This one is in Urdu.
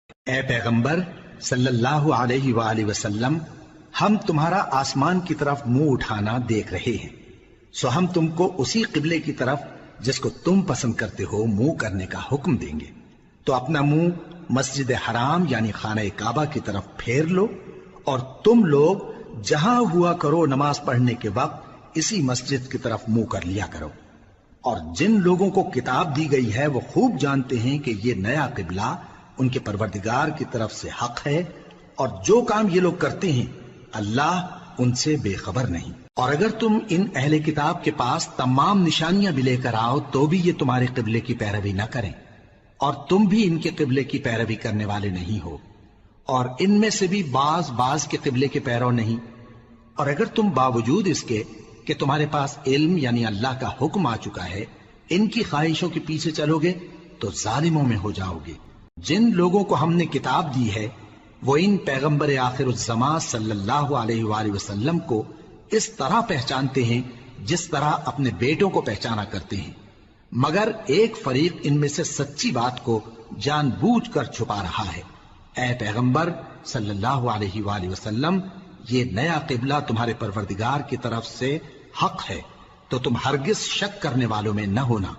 اے پیغمبر صلی اللہ علیہ وآلہ وسلم، ہم تمہارا آسمان کی طرف منہ اٹھانا دیکھ رہے ہیں، سو ہم تم کو اسی قبلے کی طرف جس کو تم پسند کرتے ہو منہ کرنے کا حکم دیں گے، تو اپنا منہ مسجد حرام یعنی خانہ کعبہ کی طرف پھیر لو، اور تم لوگ جہاں ہوا کرو نماز پڑھنے کے وقت اسی مسجد کی طرف منہ کر لیا کرو۔ اور جن لوگوں کو کتاب دی گئی ہے وہ خوب جانتے ہیں کہ یہ نیا قبلہ ان کے پروردگار کی طرف سے حق ہے، اور جو کام یہ لوگ کرتے ہیں اللہ ان سے بے خبر نہیں۔ اور اگر تم ان اہل کتاب کے پاس تمام نشانیاں بھی لے کر آؤ تو بھی یہ تمہارے قبلے کی پیروی نہ کریں، اور تم بھی ان کے قبلے کی پیروی کرنے والے نہیں ہو، اور ان میں سے بھی بعض کے قبلے کے پیرو نہیں۔ اور اگر تم باوجود اس کے کہ تمہارے پاس علم یعنی اللہ کا حکم آ چکا ہے ان کی خواہشوں کے پیچھے چلو گے تو ظالموں میں ہو جاؤ گے۔ جن لوگوں کو ہم نے کتاب دی ہے وہ ان پیغمبر آخر الزمان صلی اللہ علیہ وآلہ وسلم کو اس طرح پہچانتے ہیں جس طرح اپنے بیٹوں کو پہچانا کرتے ہیں، مگر ایک فریق ان میں سے سچی بات کو جان بوجھ کر چھپا رہا ہے۔ اے پیغمبر صلی اللہ علیہ وآلہ وسلم، یہ نیا قبلہ تمہارے پروردگار کی طرف سے حق ہے، تو تم ہرگز شک کرنے والوں میں نہ ہونا۔